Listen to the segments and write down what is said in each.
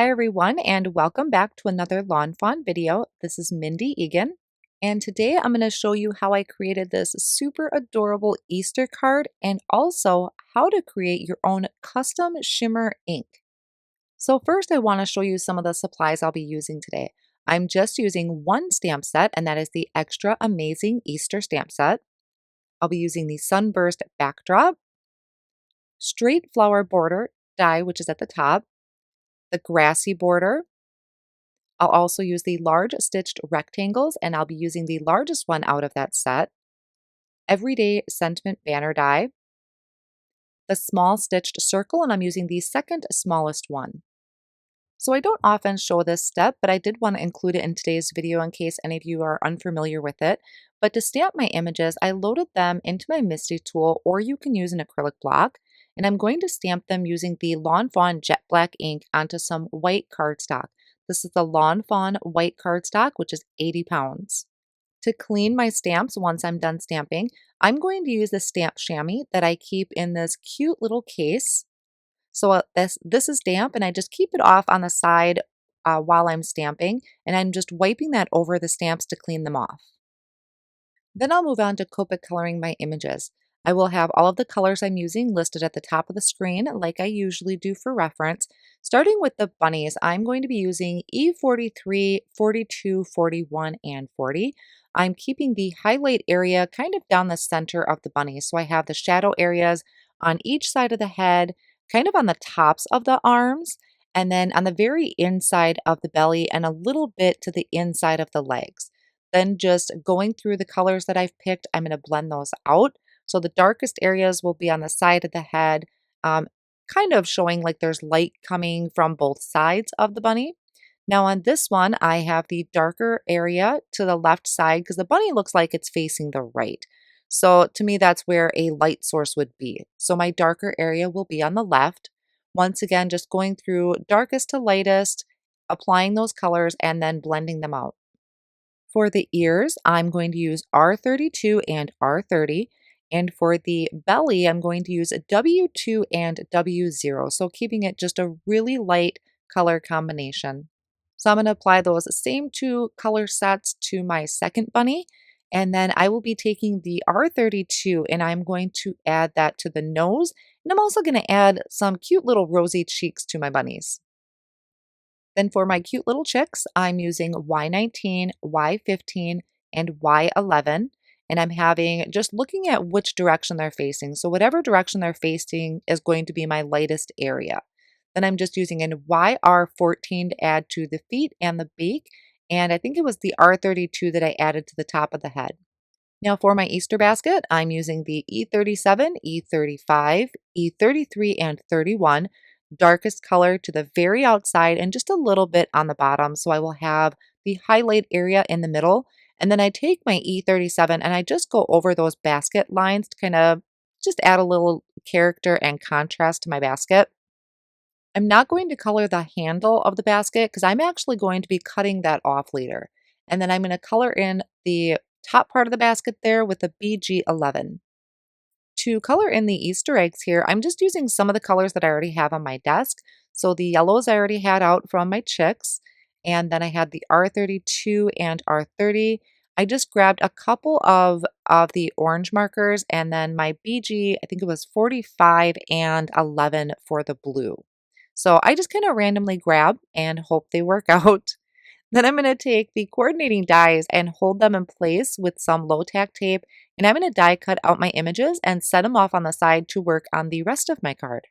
Hi everyone, and welcome back to another Lawn Fawn video. This is Mindy Egan, and today I'm going to show you how I created this super adorable Easter card and also how to create your own custom shimmer ink. So first I want to show you some of the supplies I'll be using today. I'm just using one stamp set, and that is the Extra Amazing Easter stamp set. I'll be using the Sunburst backdrop, straight flower border die, which is at the top, the Grassy border. I'll also use the large stitched rectangles, and I'll be using the largest one out of that set. Everyday Sentiment banner die, the small stitched circle, and I'm using the second smallest one. So I don't often show this step, but I did want to include it in today's video in case any of you are unfamiliar with it. But to stamp my images, I loaded them into my MISTI tool, or you can use an acrylic block, and I'm going to stamp them using the lawnfawn jet black ink onto some white cardstock. This is the lawnfawn white cardstock, which is 80 pounds. To clean my stamps once I'm done stamping, I'm going to use the stamp Shammy that I keep in this cute little case. So this is damp, and I just keep it off on the side while I'm stamping, and I'm just wiping that over the stamps to clean them off. Then I'll move on to Copic coloring my images. I will have all of the colors I'm using listed at the top of the screen like I usually do for reference. Starting with the bunnies, I'm going to be using E43, 42, 41, and 40. I'm keeping the highlight area kind of down the center of the bunny, so I have the shadow areas on each side of the head, kind of on the tops of the arms, and then on the very inside of the belly and a little bit to the inside of the legs. Then just going through the colors that I've picked, I'm going to blend those out. So the darkest areas will be on the side of the head, kind of showing like there's light coming from both sides of the bunny. Now on this one, I have the darker area to the left side because the bunny looks like it's facing the right. So to me, that's where a light source would be. So my darker area will be on the left. Once again, just going through darkest to lightest, applying those colors and then blending them out. For the ears, I'm going to use R32 and R30. And for the belly, I'm going to use a W2 and W0. So keeping it just a really light color combination. So I'm going to apply those same two color sets to my second bunny. And then I will be taking the R32 and I'm going to add that to the nose. And I'm also going to add some cute little rosy cheeks to my bunnies. Then for my cute little chicks, I'm using Y19, Y15, and Y11. And I'm just looking at which direction they're facing. So whatever direction they're facing is going to be my lightest area. Then I'm just using an YR14 to add to the feet and the beak. And I think it was the R32 that I added to the top of the head. Now for my Easter basket, I'm using the E37, E35, E33, and 31, darkest color to the very outside and just a little bit on the bottom. So I will have the highlight area in the middle. And then I take my E37 and I just go over those basket lines to kind of just add a little character and contrast to my basket. I'm not going to color the handle of the basket because I'm actually going to be cutting that off later. And then I'm going to color in the top part of the basket there with the BG11. To color in the Easter eggs here, I'm just using some of the colors that I already have on my desk. So the yellows I already had out from my chicks, and then I had the R32 and R30. I just grabbed a couple of the orange markers and then my BG, I think it was 45 and 11 for the blue. So I just kind of randomly grab and hope they work out. Then I'm going to take the coordinating dies and hold them in place with some low tack tape, and I'm going to die cut out my images and set them off on the side to work on the rest of my card.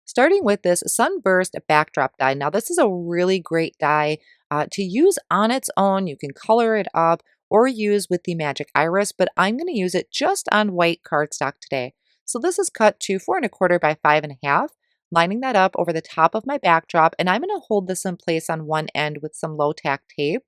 Starting with this Sunburst backdrop die. Now this is a really great die to use on its own. You can color it up or use with the Magic Iris, but I'm going to use it just on white cardstock today. So this is cut to 4 1/4 by 5 1/2. Lining that up over the top of my backdrop, and I'm going to hold this in place on one end with some low tack tape.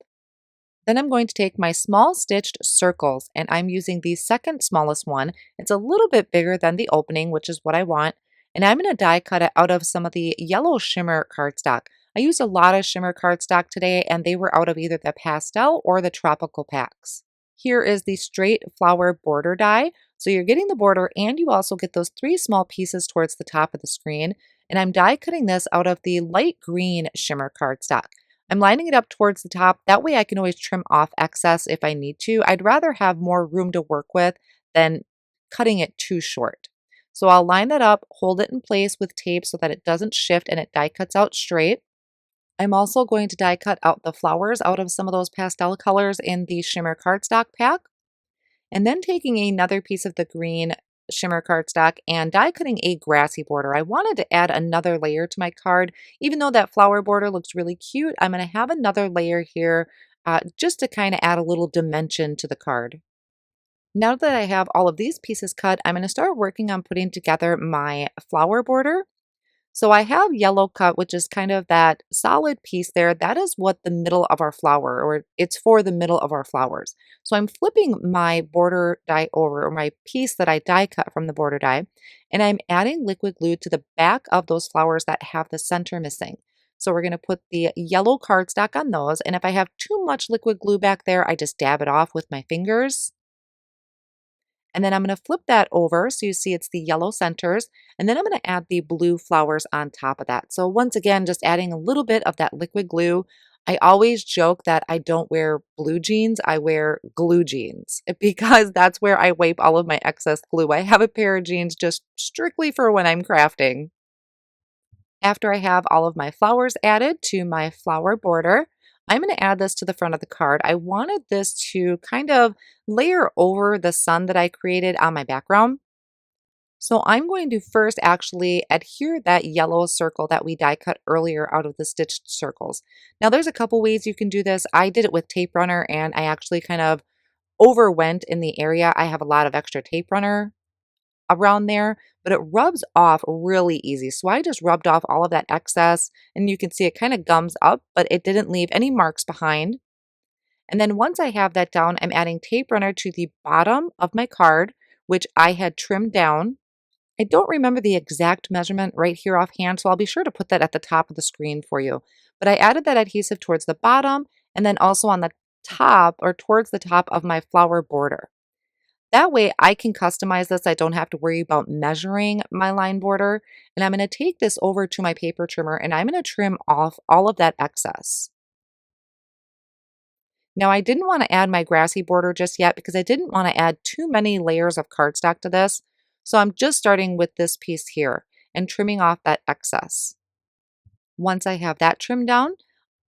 Then I'm going to take my small stitched circles, and I'm using the second smallest one. It's a little bit bigger than the opening, which is what I want, and I'm going to die cut it out of some of the yellow shimmer cardstock. I used a lot of shimmer cardstock today, and they were out of either the pastel or the tropical packs. Here is the straight flower border die. So you're getting the border and you also get those 3 small pieces towards the top of the screen. and I'm die cutting this out of the light green shimmer cardstock. I'm lining it up towards the top. That way I can always trim off excess if I need to. I'd rather have more room to work with than cutting it too short. So I'll line that up, hold it in place with tape so that it doesn't shift and it die cuts out straight. I'm also going to die cut out the flowers out of some of those pastel colors in the shimmer cardstock pack. And then taking another piece of the green shimmer cardstock and die cutting a grassy border. I wanted to add another layer to my card. Even though that flower border looks really cute, I'm going to have another layer here just to kind of add a little dimension to the card. Now that I have all of these pieces cut, I'm going to start working on putting together my flower border. So I have yellow cut, which is kind of that solid piece there. That is what the middle of our flower, or it's for the middle of our flowers. So I'm flipping my border die over, or my piece that I die cut from the border die, and I'm adding liquid glue to the back of those flowers that have the center missing. So we're going to put the yellow cardstock on those, and if I have too much liquid glue back there, I just dab it off with my fingers. And then I'm going to flip that over so you see it's the yellow centers. And then I'm going to add the blue flowers on top of that. So once again, just adding a little bit of that liquid glue. I always joke that I don't wear blue jeans, I wear glue jeans because that's where I wipe all of my excess glue. I have a pair of jeans just strictly for when I'm crafting. After I have all of my flowers added to my flower border, I'm going to add this to the front of the card. I wanted this to kind of layer over the sun that I created on my background. So I'm going to first actually adhere that yellow circle that we die cut earlier out of the stitched circles. Now there's a couple ways you can do this. I did it with tape runner and I actually kind of overwent in the area. I have a lot of extra tape runner around there, but it rubs off really easy. So I just rubbed off all of that excess and you can see it kind of gums up, but it didn't leave any marks behind. And then once I have that down, I'm adding tape runner to the bottom of my card, which I had trimmed down. I don't remember the exact measurement right here offhand, so I'll be sure to put that at the top of the screen for you. But I added that adhesive towards the bottom and then also on the top or towards the top of my flower border. That way I can customize this. I don't have to worry about measuring my line border. And I'm going to take this over to my paper trimmer and I'm going to trim off all of that excess. Now I didn't want to add my grassy border just yet because I didn't want to add too many layers of cardstock to this. So I'm just starting with this piece here and trimming off that excess. Once I have that trimmed down,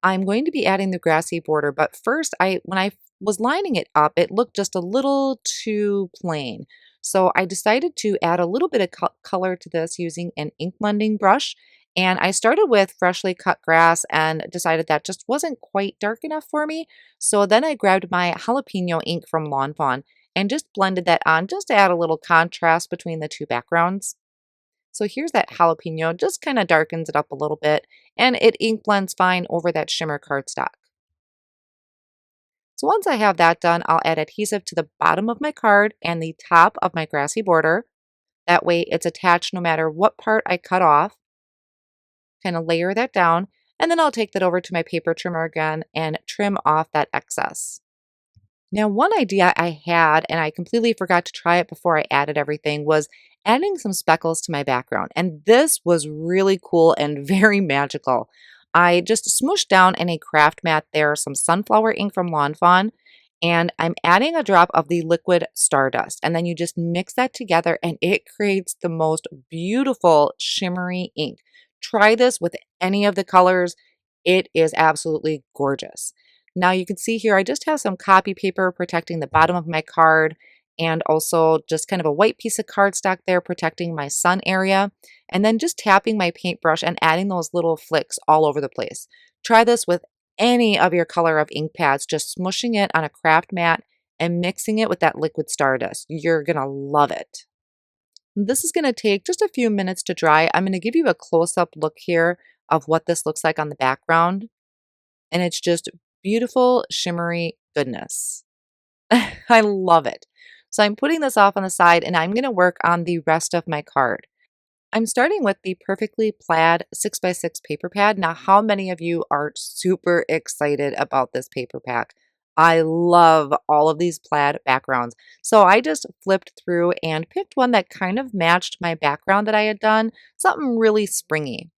I'm going to be adding the grassy border, but first when I was lining it up, it looked just a little too plain. So I decided to add a little bit of color to this using an ink blending brush. And I started with freshly cut grass and decided that just wasn't quite dark enough for me. So then I grabbed my jalapeno ink from Lawnfawn and just blended that on just to add a little contrast between the two backgrounds. So here's that jalapeno, just kind of darkens it up a little bit, and it ink blends fine over that shimmer cardstock. So once I have that done, I'll add adhesive to the bottom of my card and the top of my grassy border. That way it's attached no matter what part I cut off. Kind of layer that down, and then I'll take that over to my paper trimmer again and trim off that excess. Now, one idea I had, and I completely forgot to try it before I added everything, was adding some speckles to my background. And this was really cool and very magical. I just smooshed down in a craft mat there some sunflower ink from Lawnfawn, and I'm adding a drop of the liquid Stardust. And then you just mix that together and it creates the most beautiful shimmery ink. Try this with any of the colors. It is absolutely gorgeous. Now you can see here, I just have some copy paper protecting the bottom of my card and also just kind of a white piece of cardstock there protecting my sun area. And then just tapping my paintbrush and adding those little flicks all over the place. Try this with any of your color of ink pads, just smushing it on a craft mat and mixing it with that liquid Stardust. You're gonna love it. This is gonna take just a few minutes to dry. I'm gonna give you a close-up look here of what this looks like on the background. And it's just beautiful, shimmery goodness. I love it. So I'm putting this off on the side and I'm going to work on the rest of my card. I'm starting with the Perfectly Plaid 6x6 paper pad. Now, how many of you are super excited about this paper pack? I love all of these plaid backgrounds. So I just flipped through and picked one that kind of matched my background that I had done, something really springy.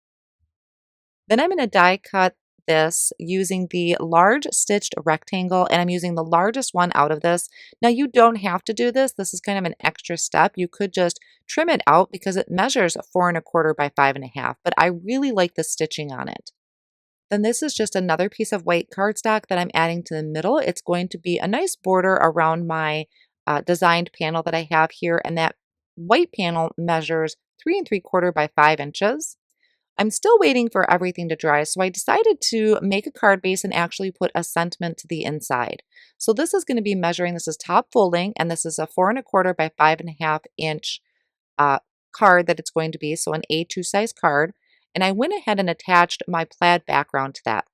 Then I'm going to die cut this using the large stitched rectangle, and I'm using the largest one out of this. Now you don't have to do this. This is kind of an extra step. You could just trim it out because it measures 4¼ by 5½, but I really like the stitching on it. Then this is just another piece of white cardstock that I'm adding to the middle. It's going to be a nice border around my designed panel that I have here, and that white panel measures 3¾ by 5 inches. I'm still waiting for everything to dry, so I decided to make a card base and actually put a sentiment to the inside. So this is going to be measuring, this is top folding, and this is a 4¼ by 5½-inch uh, card that it's going to be, so an A2 size card. And I went ahead and attached my plaid background to that.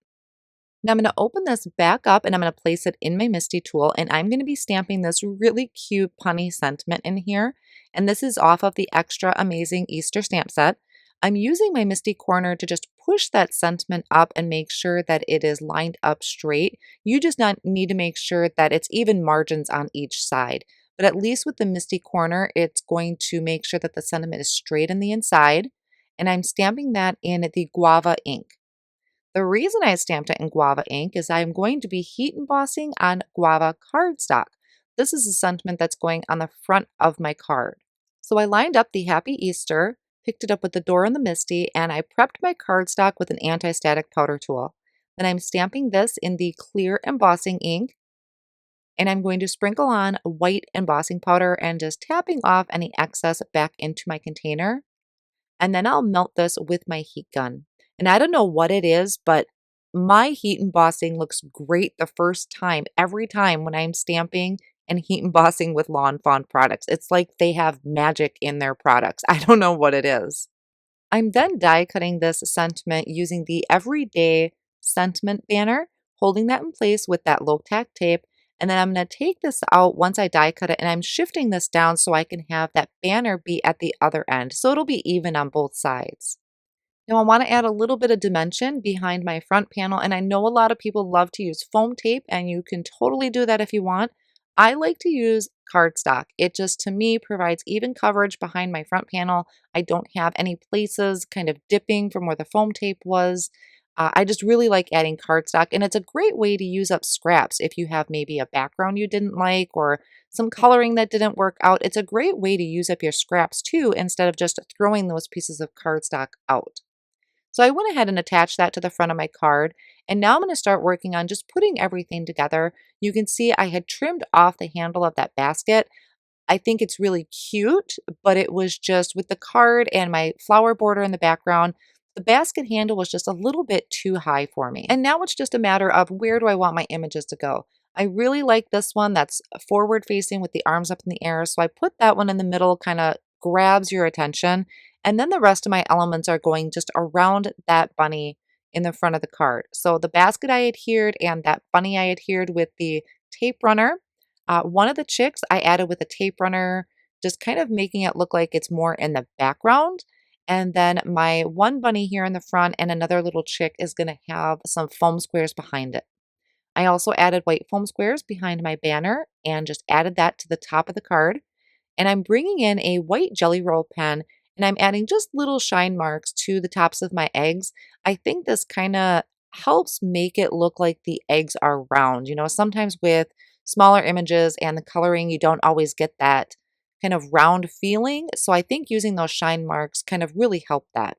Now I'm going to open this back up and I'm going to place it in my MISTI tool, and I'm going to be stamping this really cute punny sentiment in here. And this is off of the Extra Amazing Easter stamp set. I'm using my MISTI corner to just push that sentiment up and make sure that it is lined up straight. You just need to make sure that it's even margins on each side. But at least with the MISTI corner, it's going to make sure that the sentiment is straight in the inside. And I'm stamping that in the Guava ink. The reason I stamped it in Guava ink is I'm going to be heat embossing on Guava Cardstock. This is a sentiment that's going on the front of my card. So I lined up the Happy Easter, picked it up with the door and the MISTI, and I prepped my cardstock with an anti-static powder tool. Then I'm stamping this in the clear embossing ink, and I'm going to sprinkle on white embossing powder and just tapping off any excess back into my container. And then I'll melt this with my heat gun. And I don't know what it is, but my heat embossing looks great the first time, every time when I'm stamping and heat embossing with lawnfawn products. It's like they have magic in their products. I don't know what it is. I'm then die cutting this sentiment using the Everyday Sentiment banner, holding that in place with that low tack tape. And then I'm going to take this out once I die cut it, and I'm shifting this down so I can have that banner be at the other end, so it'll be even on both sides. Now I want to add a little bit of dimension behind my front panel, and I know a lot of people love to use foam tape, and you can totally do that if you want. I like to use cardstock. It just, to me, provides even coverage behind my front panel. I don't have any places kind of dipping from where the foam tape was. I just really like adding cardstock, and it's a great way to use up scraps if you have maybe a background you didn't like or some coloring that didn't work out. It's a great way to use up your scraps too, instead of just throwing those pieces of cardstock out. So I went ahead and attached that to the front of my card, and now I'm going to start working on just putting everything together. You can see I had trimmed off the handle of that basket. I think it's really cute, but it was just with the card and my flower border in the background, the basket handle was just a little bit too high for me. And now it's just a matter of where do I want my images to go. I really like this one that's forward facing with the arms up in the air. So I put that one in the middle, kind of grabs your attention. And then the rest of my elements are going just around that bunny in the front of the card. So the basket I adhered and that bunny I adhered with the tape runner. One of the chicks I added with a tape runner, just kind of making it look like it's more in the background. And then my one bunny here in the front and another little chick is going to have some foam squares behind it. I also added white foam squares behind my banner and just added that to the top of the card. And I'm bringing in a white Jelly Roll pen, and I'm adding just little shine marks to the tops of my eggs. I think this kind of helps make it look like the eggs are round. You know, sometimes with smaller images and the coloring, you don't always get that kind of round feeling. So I think using those shine marks kind of really helped that.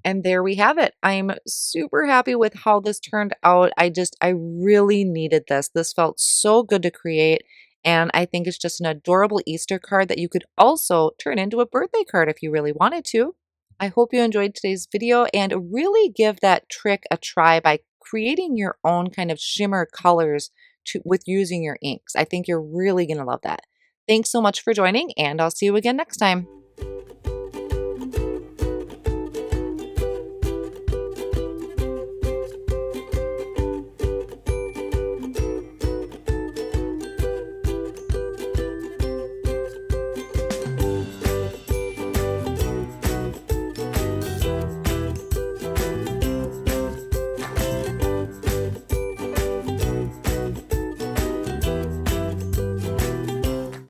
And there we have it. I'm super happy with how this turned out. I really needed this. This felt so good to create. And I think it's just an adorable Easter card that you could also turn into a birthday card if you really wanted to. I hope you enjoyed today's video and really give that trick a try by creating your own kind of shimmer colors with using your inks. I think you're really going to love that. Thanks so much for joining, and I'll see you again next time.